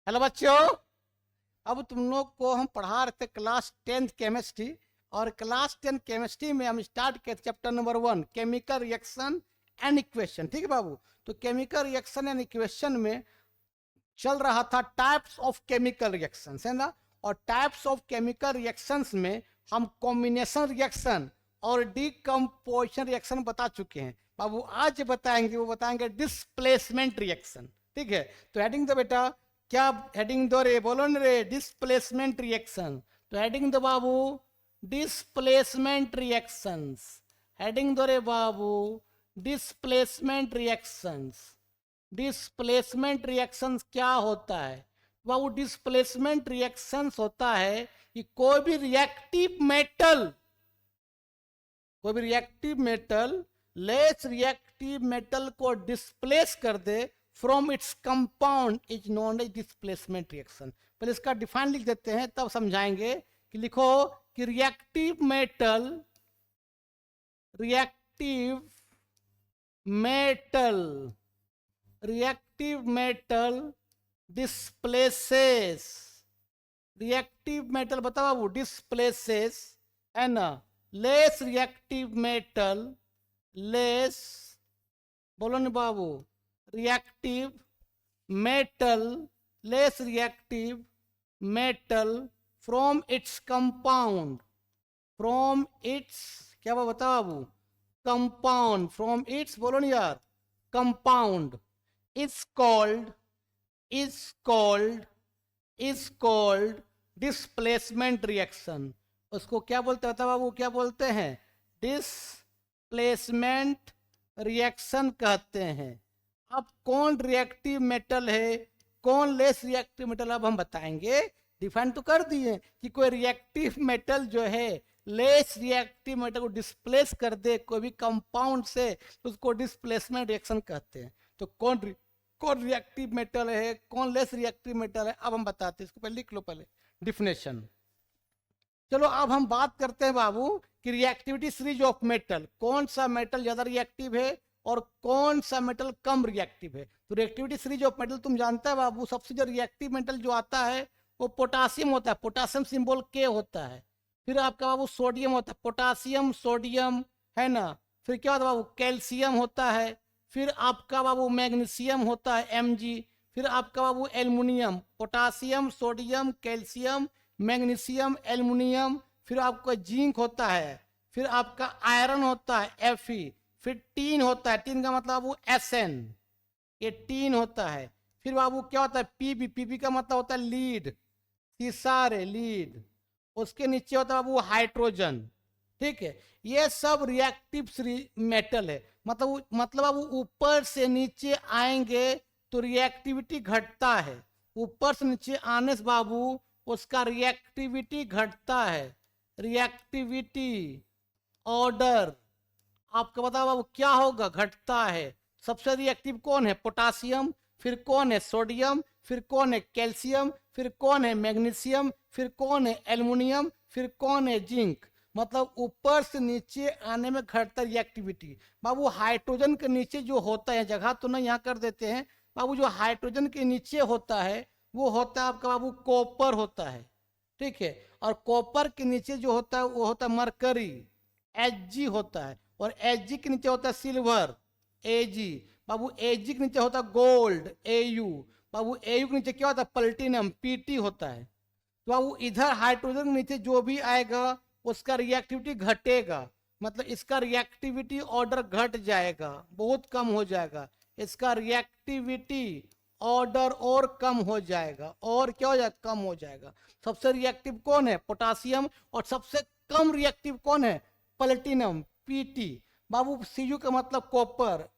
Hello बच्चों, अब तुम लोग को हम पढ़ा रहे थे क्लास 10 केमिस्ट्री। और क्लास 10 केमिस्ट्री में हम स्टार्ट किए chapter number 1 chemical reaction and equation. ठीक है बाबू। तो केमिकल रिएक्शन एंड इक्वेशन में चल रहा था टाइप्स ऑफ केमिकल रिएक्शंस, है ना। और टाइप्स ऑफ केमिकल रिएक्शंस में हम कॉम्बिनेशन रिएक्शन और डीकम्पोजिशन रिएक्शन बता चुके हैं बाबू। आज बताएंगे, वो बताएंगे डिस्प्लेसमेंट रिएक्शन। ठीक है, तो हेडिंग दो बेटा। क्या हेडिंग दो रे, बोलो न रे, डिस्प्लेसमेंट रिएक्शन। तो हेडिंग दो बाबू, डिस्प्लेसमेंट रिएक्शंस। हेडिंग दो रे बाबू, डिस्प्लेसमेंट रिएक्शंस। डिस्प्लेसमेंट रिएक्शंस क्या होता है बाबू? डिस्प्लेसमेंट रिएक्शंस होता है कि कोई भी reactive metal less reactive metal को डिस्प्लेस कर दे from its compound is known as displacement reaction. पहले इसका डिफाइन लिख देते हैं, तब समझाएंगे। कि लिखो कि reactive metal displaces, reactive metal बताओ बाबू, डिस्प्लेसेस, है ना। लेस रिएक्टिव मेटल, लेस, बोलो ना बाबू, reactive metal, less reactive metal from its compound, from its, क्या बताओ बाबू, कंपाउंड, फ्रॉम इट्स, बोलो ना यार, compound is called is called is called displacement reaction. उसको क्या बोलते हैं बाबू, क्या बोलते हैं? डिस्प्लेसमेंट रिएक्शन कहते हैं। अब कौन रिएक्टिव मेटल है, कौन लेस रिएक्टिव मेटल, अब हम बताएंगे। डिफाइन तो कर दिए कि कोई रिएक्टिव मेटल जो है लेस रिएक्टिव मेटल को डिस्प्लेस कर दे कोई भी कंपाउंड से, तो उसको डिस्प्लेसमेंट रिएक्शन कहते हैं। तो कौन रिएक्टिव मेटल है, कौन लेस रिएक्टिव मेटल है, अब हम बताते हैं। इसको पहले लिख लो, पहले डिफिनेशन। चलो अब हम बात करते हैं बाबू कि रिएक्टिविटी सीरीज ऑफ मेटल, कौन सा मेटल ज्यादा रिएक्टिव है और कौन सा मेटल कम रिएक्टिव है। तो रिएक्टिविटी सीरीज ऑफ मेटल तुम जानते हैं बाबू, सबसे जो रिएक्टिव मेटल जो आता है वो पोटासियम होता है, पोटासियम सिंबल के होता है। फिर आपका बाबू सोडियम होता है, पोटासियम सोडियम, है ना। फिर क्या होता है बाबू, कैल्शियम होता है। फिर आपका बाबू मैग्नीशियम होता है, Mg। फिर आपका बाबू aluminium, potassium sodium calcium magnesium aluminium. फिर आपका जिंक होता है। फिर आपका आयरन होता है, Fe। फिर टीन होता है, टीन का मतलब बाबू Sn, ये टीन होता है। फिर बाबू क्या होता है, Pb, Pb का मतलब होता है लीड, सीसारे लीड। उसके नीचे होता है बाबू हाइड्रोजन। ठीक है, ये सब रिएक्टिव मेटल है। मतलब अब ऊपर से नीचे आएंगे तो रिएक्टिविटी घटता है। ऊपर से नीचे आने से बाबू उसका रिएक्टिविटी घटता है। रिएक्टिविटी ऑर्डर आपका बताओ बाबू क्या होगा, घटता है। सबसे रिएक्टिव कौन है, पोटासियम। फिर कौन है, सोडियम। फिर कौन है, कैल्शियम। फिर कौन है, मैग्नीशियम। फिर कौन है, एल्युमिनियम। फिर कौन है, जिंक। मतलब ऊपर से नीचे आने में घटता रिएक्टिविटी। बाबू हाइड्रोजन के नीचे जो होता है, जगह तो नहीं यहाँ कर देते हैं बाबू, जो हाइड्रोजन के नीचे होता है वो होता है आपका बाबू कॉपर होता है। ठीक है, और कॉपर के नीचे जो होता है वो होता है मरकरी, Hg होता है। और Hg के नीचे होता है सिल्वर, Ag। बाबू Ag के नीचे होता है गोल्ड, Au। बाबू Au के नीचे क्या होता है, प्लेटिनम, Pt होता है। तो बाबू इधर हाइड्रोजन के नीचे जो भी आएगा उसका रिएक्टिविटी घटेगा, मतलब इसका रिएक्टिविटी ऑर्डर घट जाएगा, बहुत कम हो जाएगा। इसका रिएक्टिविटी ऑर्डर और कम हो जाएगा, और क्या हो जाएगा, कम हो जाएगा। सबसे रिएक्टिव कौन है, पोटासियम। और सबसे कम रिएक्टिव कौन है, प्लेटिनम, Pt। बाबू Cu का मतलब कॉपर,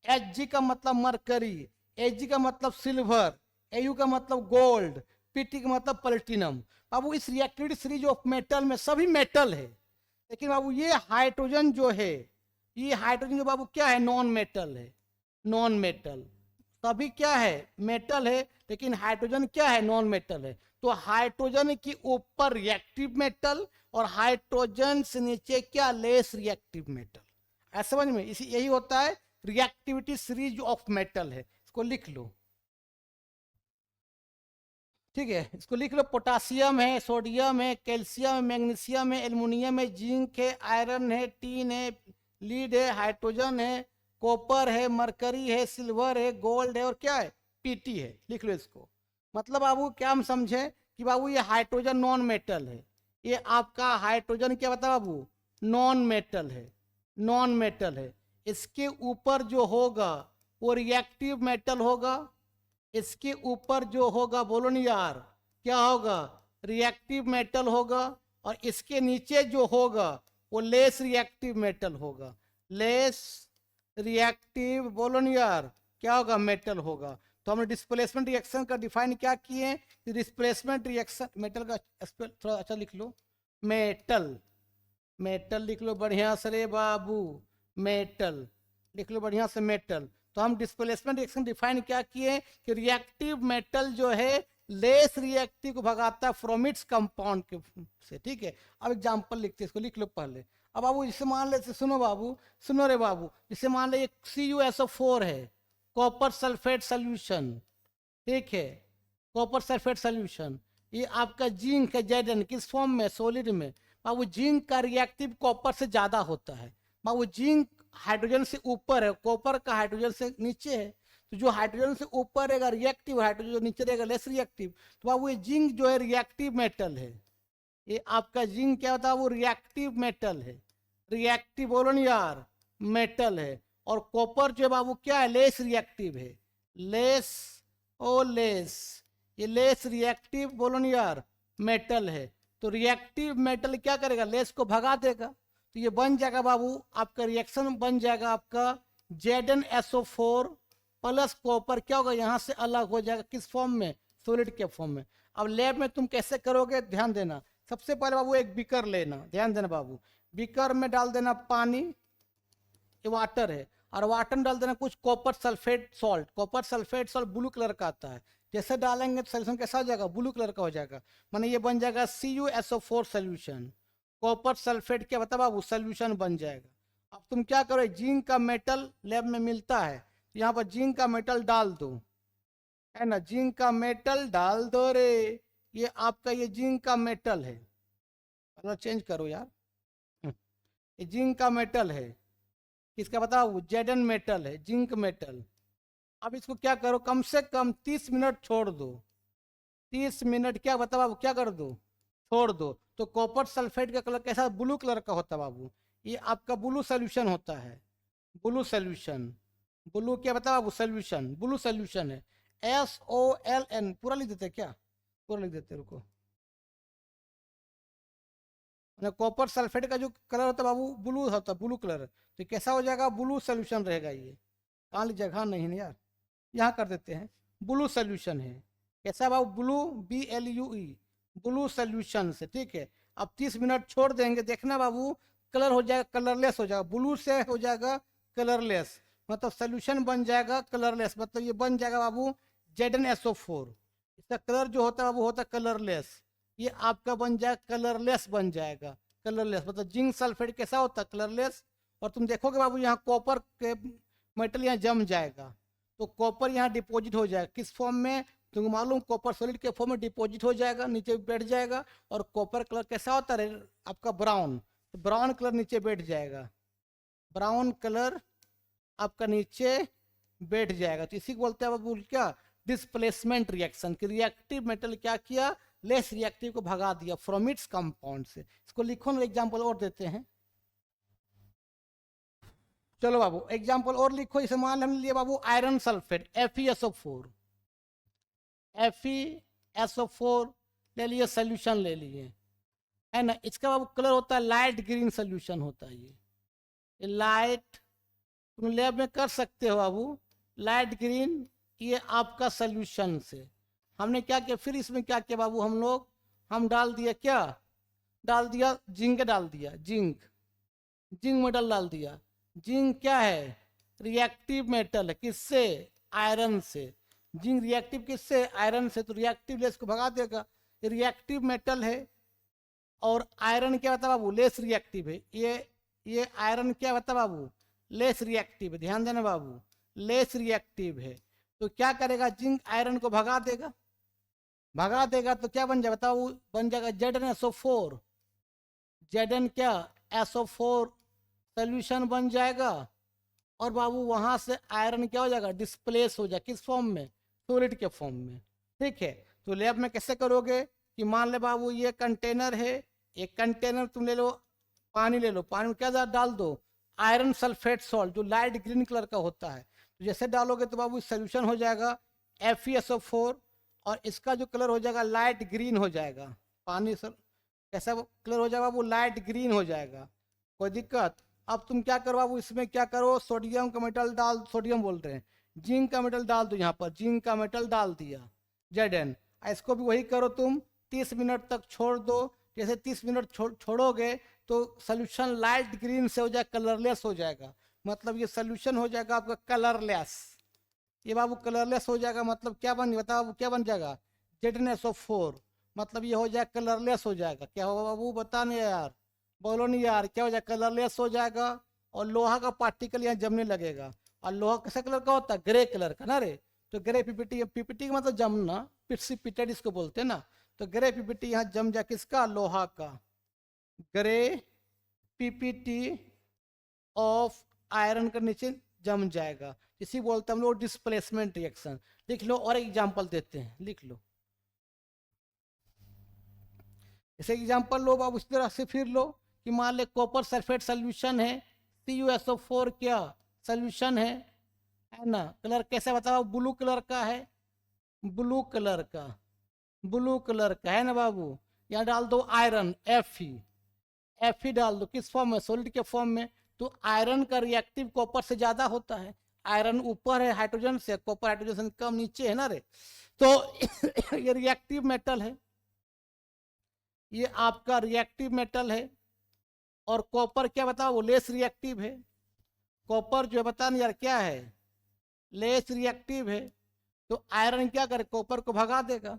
Hg का मतलब मरकरी, Ag का मतलब सिल्वर, Au का मतलब गोल्ड, Pt का मतलब प्लेटिनम। बाबू इस रिएक्टिविटी सीरीज ऑफ मेटल में सभी मेटल है, लेकिन बाबू ये हाइड्रोजन जो है, ये हाइड्रोजन जो बाबू क्या है, नॉन मेटल है। नॉन मेटल सभी क्या है, मेटल है, लेकिन हाइड्रोजन क्या है, नॉन मेटल है। तो हाइड्रोजन के ऊपर रिएक्टिव मेटल और हाइड्रोजन से नीचे क्या, लेस रिएक्टिव मेटल। ऐसा समझ में, इसी यही होता है रिएक्टिविटी सीरीज ऑफ मेटल है। इसको लिख लो। ठीक है, इसको लिख लो। पोटासियम है, सोडियम है, कैल्शियम है, मैग्नीशियम है, एल्युमिनियम है, जिंक है, आयरन है, टीन है, लीड है, हाइड्रोजन है, कॉपर है, मरकरी है, सिल्वर है, गोल्ड है और क्या है, पीटी है। लिख लो इसको। मतलब बाबू क्या हम समझे कि बाबू ये हाइड्रोजन नॉन मेटल है। ये आपका हाइड्रोजन क्या बता बाबू, नॉन मेटल है, नॉन मेटल है। इसके ऊपर जो होगा वो रिएक्टिव मेटल होगा। इसके ऊपर जो होगा, बोलो नहीं यार, क्या होगा, रिएक्टिव मेटल होगा। और इसके नीचे जो होगा वो लेस रिएक्टिव मेटल होगा। लेस रिएक्टिव, बोलो नहीं यार, क्या होगा, मेटल होगा। तो हमने डिस्प्लेसमेंट रिएक्शन का डिफाइन क्या किए, डिस्प्लेसमेंट रिएक्शन मेटल का थोड़ा अच्छा लिख लो, मेटल। मेटल लिख लो बढ़िया से रे बाबू, मेटल लिख लो बढ़िया से, मेटल। तो हम डिस्प्लेसमेंट रिएक्शन डिफाइन क्या किए कि रिएक्टिव मेटल जो है लेस रिएक्टिव को भगाता है फ्रॉम इट्स कंपाउंड के से। ठीक है, अब एग्जांपल लिखते हैं, इसको लिख लो पहले। अब बाबू जैसे मान ले, सुनो बाबू, सुनो रे बाबू, जैसे मान ले CuSO4 है, कॉपर सल्फेट सोल्यूशन। ठीक है, कॉपर सल्फेट सोल्यूशन। ये आपका जिंक है, Zn किस फॉर्म में, सॉलिड में। बाबू जिंक का रिएक्टिव कॉपर से ज्यादा होता है। बाबू जिंक हाइड्रोजन से ऊपर है, कॉपर का हाइड्रोजन से नीचे है। तो जो हाइड्रोजन से ऊपर रहेगा रिएक्टिव, हाइड्रोजन नीचे रहेगा लेस रिएक्टिव। तो बाबू ये जिंक जो है रिएक्टिव मेटल है। ये आपका जिंक क्या होता है, वो रिएक्टिव मेटल है। रिएक्टिव, बोलो नहीं यार, मेटल है। और कॉपर जो है बाबू क्या है, लेस रिएक्टिव है। लेस, ओ लेस, ये लेस रिएक्टिव, बोलो नहीं यार, मेटल है। तो रिएक्टिव मेटल क्या करेगा, लेस को भगा देगा। तो ये बन जाएगा बाबू, आपका रिएक्शन बन जाएगा आपका ZnSO4 प्लस कॉपर, क्या होगा, यहाँ से अलग हो जाएगा, किस फॉर्म में, सॉलिड के फॉर्म में। अब लैब में तुम कैसे करोगे, ध्यान देना। सबसे पहले बाबू एक बीकर लेना, ध्यान देना बाबू। बीकर में डाल देना पानी, ये वाटर है, और वाटर में डाल देना कुछ copper sulphate salt. Copper sulphate salt blue colour का आता है। जैसे डालेंगे तो सोल्यूशन कैसा हो जाएगा, ब्लू कलर का हो जाएगा। माने ये बन जाएगा CuSO4 सोल्यूशन। कॉपर सल्फेट क्या बता बाबू, सोल्यूशन बन जाएगा। अब तुम क्या करो, जिंक का मेटल लैब में मिलता है, यहाँ पर जिंक का मेटल डाल दो, है ना, जिंक का मेटल डाल दो रे। ये आपका ये जिंक का मेटल है, कलर चेंज करो यार। ये जिंक का मेटल है, किसका बताओ, Zn मेटल है, जिंक मेटल। अब इसको क्या करो, कम से कम 30 मिनट छोड़ दो। 30 मिनट क्या बताओ बाबू, क्या कर दो, छोड़ दो। तो कॉपर सल्फेट का कलर कैसा, ब्लू कलर का होता है बाबू। ये आपका ब्लू सोल्यूशन होता है, ब्लू सोल्यूशन। ब्लू क्या बताओ बाबू, सोल्यूशन, ब्लू सोल्यूशन है। SOLN पूरा लिख देते क्या, पूरा लिख देते, रुको। कॉपर सल्फेट का जो कलर होता है बाबू, ब्लू होता है, ब्लू कलर। तो कैसा हो जाएगा, ब्लू सोल्यूशन रहेगा। ये काली जगह नहीं है यार, यहाँ कर देते हैं, ब्लू सोल्यूशन है। कैसा बाबू, ब्लू, BLUE, ब्लू सोल्यूशन से। ठीक है, अब 30 मिनट छोड़ देंगे, देखना बाबू कलर हो जाएगा, कलरलेस हो जाएगा, ब्लू से हो जाएगा कलरलेस, मतलब सोल्यूशन बन जाएगा कलरलेस। मतलब ये बन जाएगा बाबू ZnSO4। इसका कलर जो होता है बाबू होता है कलरलेस। ये आपका बन जाएगा कलरलेस, बन जाएगा कलरलेस। मतलब जिंक सल्फेट कैसा होता है, कलरलेस। और तुम देखोगे बाबू यहाँ कॉपर के मेटल यहाँ जम जाएगा, तो कॉपर यहाँ डिपॉजिट हो जाएगा, किस फॉर्म में, तुमको मालूम, कॉपर सॉलिड के फॉर्म में डिपॉजिट हो जाएगा, नीचे बैठ जाएगा। और कॉपर कलर कैसा होता है आपका, ब्राउन। तो ब्राउन कलर नीचे बैठ जाएगा, ब्राउन कलर आपका नीचे बैठ जाएगा। तो इसी को बोलते हैं बाबू क्या, डिस्प्लेसमेंट रिएक्शन। कि रिएक्टिव मेटल क्या किया, लेस रिएक्टिव को भगा दिया फ्रॉम इट्स कंपाउंड से। इसको लिखो ना, एग्जांपल और देते हैं। चलो बाबू एग्जांपल और लिखो। इसे मान हमने लिया बाबू आयरन सल्फेट FeSO4, FeSO4 ले लिए, सोल्यूशन ले लिए, है ना। इसका बाबू कलर होता है लाइट ग्रीन सोल्यूशन होता है। ये लाइट, तुम लैब में कर सकते हो बाबू, लाइट ग्रीन। ये आपका सोल्यूशन से हमने क्या किया, फिर इसमें क्या किया बाबू, हम लोग हम डाल दिया, क्या डाल दिया, जिंक डाल दिया, जिंक, जिंक मेटल डाल दिया। जिंक क्या है, रिएक्टिव मेटल है, किससे, आयरन से। जिंक रिएक्टिव किससे, आयरन से। तो रिएक्टिव लेस को भगा देगा, रिएक्टिव मेटल है। और आयरन क्या बता बाबू, लेस रिएक्टिव है। ये आयरन क्या बता बाबू, लेस रिएक्टिव है। ध्यान देना बाबू, लेस रिएक्टिव है। तो क्या करेगा, जिंक आयरन को भगा देगा, भगा देगा तो क्या बन जाएगा बताओ, बन जाएगा ZnSO4। Zn क्या, SO4 सोल्यूशन बन जाएगा। और बाबू वहां से आयरन क्या हो जाएगा, डिस्प्लेस हो जाएगा, किस फॉर्म में, सॉलिड के फॉर्म में। ठीक है, तो लैब में कैसे करोगे कि मान ले बाबू ये कंटेनर है, एक कंटेनर तुम ले लो, पानी ले लो, पानी में क्या डाल दो, आयरन सल्फेट सॉल्ट जो लाइट ग्रीन कलर का होता है। तो जैसे डालोगे तो बाबू सोल्यूशन हो जाएगा FeSO4, और इसका जो कलर हो जाएगा लाइट ग्रीन हो जाएगा। पानी सर कैसा कलर हो जाएगा बाबू, लाइट ग्रीन हो जाएगा। कोई दिक्कत। अब तुम क्या करो बाबू, इसमें क्या करो, सोडियम का मेटल डाल, सोडियम बोल रहे हैं, जिंक का मेटल डाल दो, यहाँ पर जिंक का मेटल डाल दिया Zn। इसको भी वही करो तुम, 30 मिनट तक छोड़ दो। जैसे 30 मिनट छोड़ोगे तो सोल्यूशन लाइट ग्रीन से हो जाएगा, कलरलेस हो जाएगा। मतलब ये सोल्यूशन हो जाएगा आपका कलरलेस। ये बाबू कलरलेस हो जाएगा, मतलब क्या बन बताओ क्या बन जाएगा, ZnSO4। मतलब ये हो जाएगा कलरलेस हो जाएगा। क्या होगा बाबू बता नहीं यार, बोलो नहीं यार, क्या हो जाएगा, कलरलेस हो जाएगा। और लोहा का पार्टिकल यहाँ जमने लगेगा। और लोहा कैसा कलर का होता है, ग्रे कलर का ना रे। तो ग्रे पीपीटी, पीपीटी का मतलब जमना, प्रिसिपिटेट इसको बोलते हैं ना। तो ग्रे पीपीटी यहाँ जम जाए, किसका, लोहा का। ग्रे पीपीटी ऑफ आयरन के नीचे जम जाएगा, इसी बोलते हैं हम लोग डिस्प्लेसमेंट रिएक्शन। लिख लो, और एग्जांपल देते हैं, लिख लो। जैसे एग्जांपल लो बाबू, उस तरह से फिर लो कि मान ले कॉपर सल्फेट सोल्यूशन है, CuSO4 क्या सोल्यूशन है ना। कलर कैसा बताओ, ब्लू कलर का है, ब्लू कलर का, ब्लू कलर का है ना बाबू। यहाँ डाल दो आयरन Fe डाल दो, किस फॉर्म में, सॉलिड के फॉर्म में। तो आयरन का रिएक्टिव कॉपर से ज्यादा होता है। आयरन ऊपर है हाइड्रोजन से, कॉपर हाइड्रोजन से कम नीचे है ना रे। तो ये रिएक्टिव मेटल है, ये आपका रिएक्टिव मेटल है। और कॉपर क्या बताओ, लेस रिएक्टिव है। कॉपर जो है बता नहीं यार क्या है, लेस रिएक्टिव है। तो आयरन क्या करे, कॉपर को भगा देगा,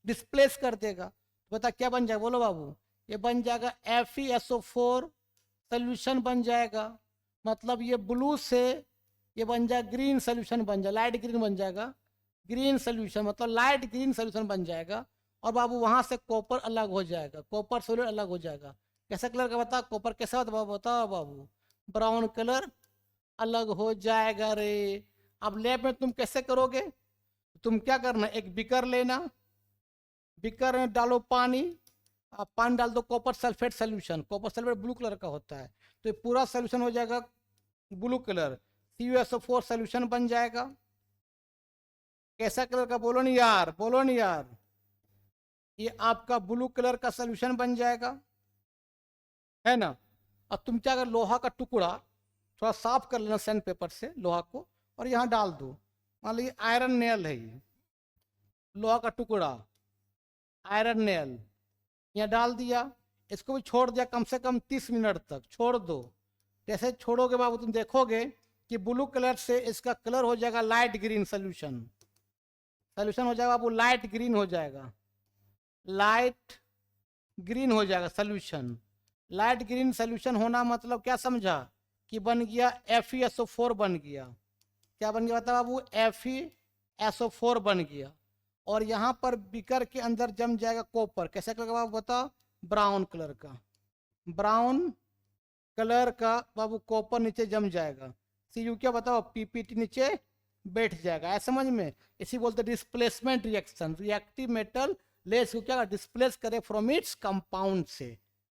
डिस्प्लेस कर देगा। बता क्या बन जाएगा, बोलो बाबू। ये बन जाएगा FeSO4 सोल्यूशन बन जाएगा। मतलब ये ब्लू से ये बन जाएगा ग्रीन सोल्यूशन बन जाएगा, लाइट ग्रीन बन जाएगा, ग्रीन सोल्यूशन मतलब लाइट ग्रीन सोल्यूशन बन जाएगा। और बाबू वहां से कॉपर अलग हो जाएगा, कॉपर सॉलिड अलग हो जाएगा। कैसा कलर का बता, कॉपर कैसा होता है बताओ बाबू, ब्राउन कलर अलग हो जाएगा रे। अब लैब में तुम कैसे करोगे, तुम क्या करना, एक बिकर लेना, बिकर में डालो पानी, आप पानी डाल दो copper sulphate solution, copper sulphate blue colour का होता है। तो ये पूरा सोल्यूशन हो जाएगा ब्लू कलर, CuSO4 सोल्यूशन बन जाएगा। कैसा कलर का, बोलो नहीं यार, बोलो नहीं यार। ये आपका ब्लू कलर का सोल्यूशन बन जाएगा, है ना। अब तुम क्या कर, लोहा का टुकड़ा थोड़ा साफ कर लेना सैंड पेपर से लोहा को, और यहाँ डाल दो। मान लीजिए आयरन नेल है ये, लोहा का टुकड़ा, आयरन नेल यहाँ डाल दिया। इसको भी छोड़ दिया कम से कम 30 मिनट तक, छोड़ दो। जैसे छोड़ोगे बाबू तुम देखोगे कि ब्लू कलर से इसका कलर हो जाएगा लाइट ग्रीन सोल्यूशन, सोल्यूशन हो जाएगा बाबू लाइट ग्रीन हो जाएगा, लाइट ग्रीन हो जाएगा सोल्यूशन। लाइट ग्रीन सोल्यूशन होना मतलब क्या समझा, कि बन गया FeSO4 बन गया। क्या बन गया बता बाबू, FeSO4 बन गया। और यहाँ पर बिकर के अंदर जम जाएगा कॉपर, कैसा कलर का बाबू बताओ, ब्राउन कलर का, ब्राउन कलर का बाबू कॉपर नीचे जम जाएगा। Cu क्या बताओ, पीपीटी नीचे बैठ जाएगा, ऐसा समझ में। इसी बोलते displacement reaction, reactive metal less को क्या डिस्प्लेस करे फ्रॉम इट्स कंपाउंड से।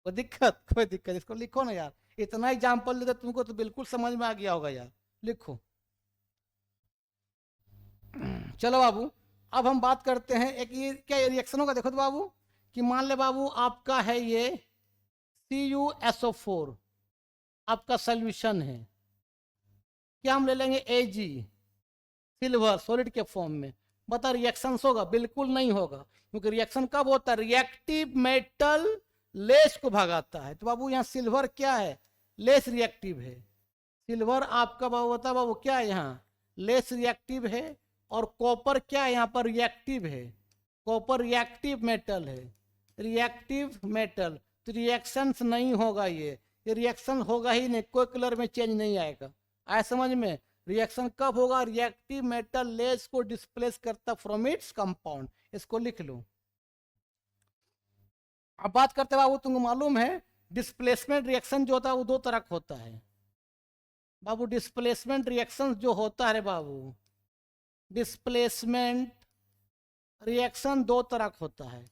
कोई दिक्कत, कोई दिक्कत, इसको लिखो ना यार, इतना एग्जाम्पल देते तुमको तो बिल्कुल समझ में आ गया होगा यार, लिखो। चलो बाबू, अब हम बात करते हैं एक ये क्या रिएक्शन होगा, देखो तो बाबू कि मान ले बाबू आपका है ये CuSO4 आपका सोल्यूशन है। क्या हम ले लेंगे Ag, सिल्वर सॉलिड के फॉर्म में। बता रिएक्शन होगा, बिल्कुल नहीं होगा, क्योंकि रिएक्शन कब होता है, रिएक्टिव मेटल लेस को भगाता है। तो बाबू यहाँ सिल्वर क्या है, लेस रिएक्टिव है। सिल्वर आपका बाबू बता बाबू क्या है, यहाँ लेस रिएक्टिव है। और कॉपर क्या है, यहाँ पर रिएक्टिव है, कॉपर रिएक्टिव मेटल है, रिएक्टिव मेटल। तो रिएक्शंस नहीं होगा, ये रिएक्शन होगा ही नहीं, कोई कलर में चेंज नहीं आएगा। आया समझ में, रिएक्शन कब होगा, रिएक्टिव मेटल लेस को डिस्प्लेस करता फ्रॉम इट्स कंपाउंड। इसको लिख लो, अब बात करते बाबू, तुमको मालूम है डिस्प्लेसमेंट रिएक्शन जो होता है वो दो तरह का होता है बाबू। डिस्प्लेसमेंट रिएक्शन जो होता है बाबू, डिस्प्लेसमेंट रिएक्शन दो तरह का होता है।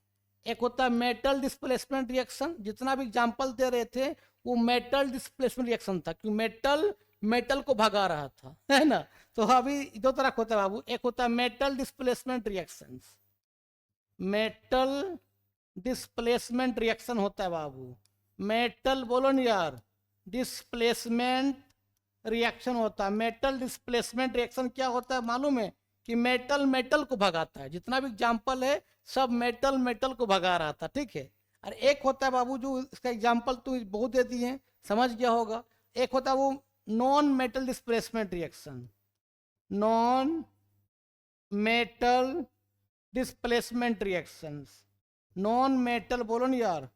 एक होता है मेटल डिस्प्लेसमेंट रिएक्शन, जितना भी एग्जांपल दे रहे थे वो मेटल डिस्प्लेसमेंट रिएक्शन था, क्योंकि मेटल मेटल को भगा रहा था, है ना। तो अभी दो तरह का होता है बाबू, एक होता है metal displacement reaction, metal displacement reaction होता है बाबू। मेटल बोलो ना यार, डिस्प्लेसमेंट रिएक्शन होता है। मेटल डिस्प्लेसमेंट रिएक्शन क्या होता है मालूम है, कि मेटल मेटल को भगाता है। जितना भी एग्जाम्पल है सब मेटल मेटल को भगा रहा था, ठीक है। और एक होता है बाबू, जो इसका एग्जाम्पल तो बहुत दे दिए हैं, समझ गया होगा। एक होता है वो non metal displacement reaction, non metal displacement reactions, non metal बोलो ना यार,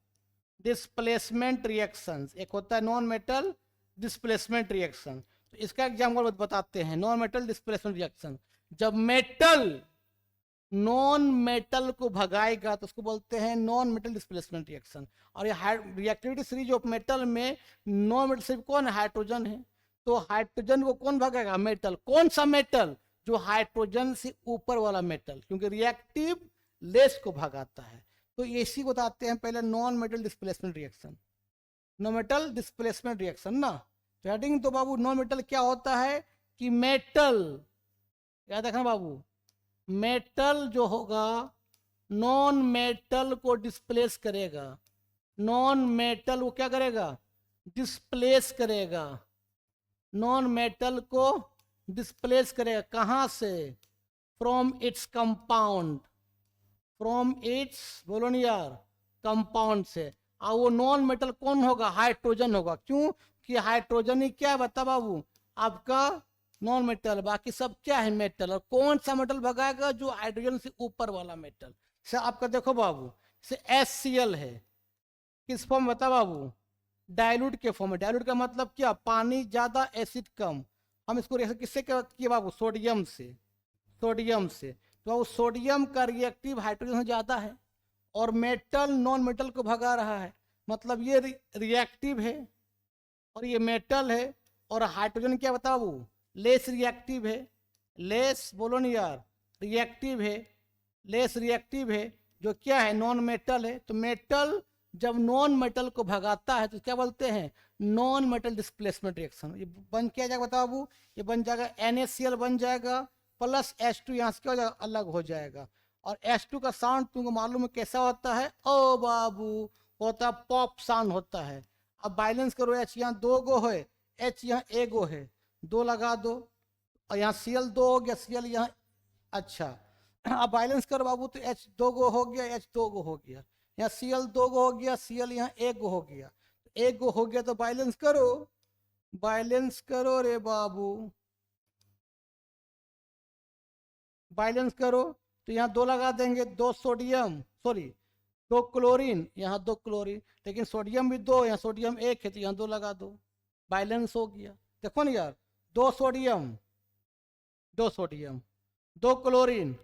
डिस्प्लेसमेंट रिएक्शंस। एक होता है नॉन मेटल डिस्प्लेसमेंट रिएक्शन। तो इसका एग्जाम्पल बताते हैं। नॉन मेटल डिस्प्लेसमेंट रिएक्शन, जब मेटल नॉन मेटल को भगाएगा तो उसको बोलते हैं नॉन मेटल डिस्प्लेसमेंट रिएक्शन। और ये रिएक्टिविटी सीरीज ऑफ मेटल में नॉन मेटल सिर्फ कौन है, हाइड्रोजन है। तो हाइड्रोजन को कौन भगाएगा, मेटल। कौन सा मेटल, जो हाइड्रोजन से ऊपर वाला मेटल, क्योंकि रिएक्टिव लेस को भगाता है। तो इसी बताते हैं पहले non metal displacement reaction, non metal displacement reaction ना। हेडिंग तो बाबू नॉन मेटल क्या होता है कि मेटल, याद रखना बाबू, मेटल जो होगा नॉन मेटल को डिस्प्लेस करेगा। नॉन मेटल वो क्या करेगा, डिस्प्लेस करेगा। नॉन मेटल को डिस्प्लेस करेगा कहां से, from its compound, from its बोलो नहीं यार, कंपाउंड से। और वो नॉन मेटल कौन होगा, हाइड्रोजन होगा। क्यों कि हाइड्रोजन ही क्या है बता बाबू, आपका नॉन मेटल, बाकी सब क्या है मेटल। और कौन सा मेटल भगाएगा, जो हाइड्रोजन से ऊपर वाला मेटल। से आपका देखो बाबू, से HCl है, किस फॉर्म बता बाबू, डाइल्यूट के फॉर्म में। डाइल्यूट का मतलब क्या, पानी ज्यादा एसिड कम। हम इसको रिएक्शन किससे किए बाबू, सोडियम से, सोडियम से। तो बाबू सोडियम का रिएक्टिव हाइड्रोजन से ज्यादा है, और मेटल नॉन मेटल को भगा रहा है, मतलब ये रिएक्टिव है और ये मेटल है। और हाइड्रोजन क्या बता बाबू, लेस रिएक्टिव है, लेस बोलो नहीं यार, रिएक्टिव है, लेस रिएक्टिव है, जो क्या है नॉन मेटल है। तो मेटल जब नॉन मेटल को भगाता है तो क्या बोलते हैं, नॉन मेटल डिस्प्लेसमेंट रिएक्शन। ये बन क्या जाएगा बताओ बाबू, ये बन जाएगा NaCl बन जाएगा, प्लस H2 यहाँ से क्या हो जाएगा, अलग हो जाएगा। और H2 का साउंड तुमको मालूम है कैसा होता है, ओ बाबू, होता पॉप साउंड होता है। अब बैलेंस करो, H यहाँ 2 गो है, H यहाँ 1 गो है, 2 लगा दो, और यहाँ Cl 2 हो गया, Cl यहाँ, अच्छा। अब बैलेंस करो बाबू, तो H 2 गो हो गया, H 2 गो हो गया, यहाँ Cl 2 गो हो गया, Cl यहाँ 1 गो हो गया, 1 गो हो गया। तो बैलेंस करो, बैलेंस करो रे बाबू, बैलेंस करो। तो यहाँ 2 लगा देंगे, 2 सोडियम, सॉरी 2 क्लोरीन, यहाँ 2 क्लोरीन, लेकिन सोडियम भी 2, यहाँ सोडियम 1 है, तो यहाँ 2 लगा दो, बैलेंस हो गया। देखो ना यार, 2 sodium, 2 sodium, 2 chlorine,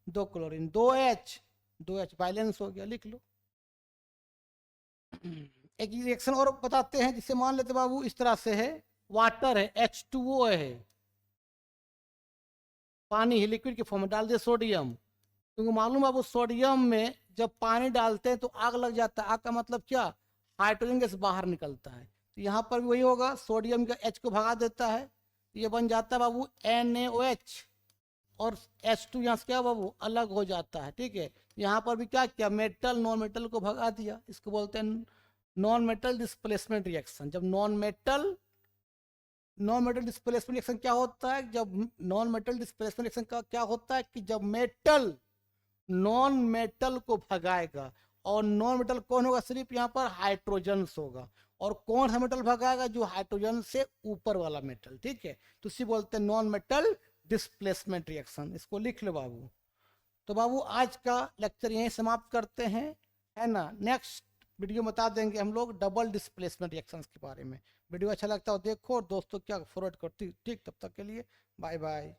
2 chlorine, 2H, 2H, balance हो गया, लिख लो। एक रिएक्शन और बताते हैं, जिसे मान लेते बाबू इस तरह से है, वाटर है, H2O है, पानी है, लिक्विड के फॉर्म में डाल दिया सोडियम। तुमको मालूम है वो सोडियम में जब पानी डालते हैं तो आग लग जाता है। आग का मतलब क्या, हाइड्रोजन गैस बाहर निकलता है। तो यहाँ पर भी वही होगा, सोडियम का H को भगा देता है, ये बन जाता है बाबू NaOH, और H2 यहाँ से क्या बाबू अलग हो जाता है, ठीक है। यहाँ पर भी क्या किया, मेटल नॉन मेटल को भगा दिया, इसको बोलते हैं नॉन मेटल डिस्प्लेसमेंट रिएक्शन। जब नॉन मेटल डिस्प्लेसमेंट रिएक्शन क्या होता है, जब नॉन मेटल डिस्प्लेसमेंट रिएक्शन का क्या होता है कि जब मेटल नॉन मेटल को भगाएगा, और नॉन मेटल कौन होगा, सिर्फ यहाँ पर हाइड्रोजन होगा। और कौन सा मेटल भगाएगा, जो हाइड्रोजन से ऊपर वाला मेटल, ठीक है। तो इसी बोलते हैं नॉन मेटल डिस्प्लेसमेंट रिएक्शन, इसको लिख लो बाबू। तो बाबू आज का लेक्चर यहीं समाप्त करते हैं, है ना। नेक्स्ट वीडियो बता देंगे हम लोग डबल डिस्प्लेसमेंट रिएक्शंस के बारे में। वीडियो अच्छा लगता हो देखो, और दोस्तों क्या फॉरवर्ड करती, ठीक। तब तक के लिए बाय बाय।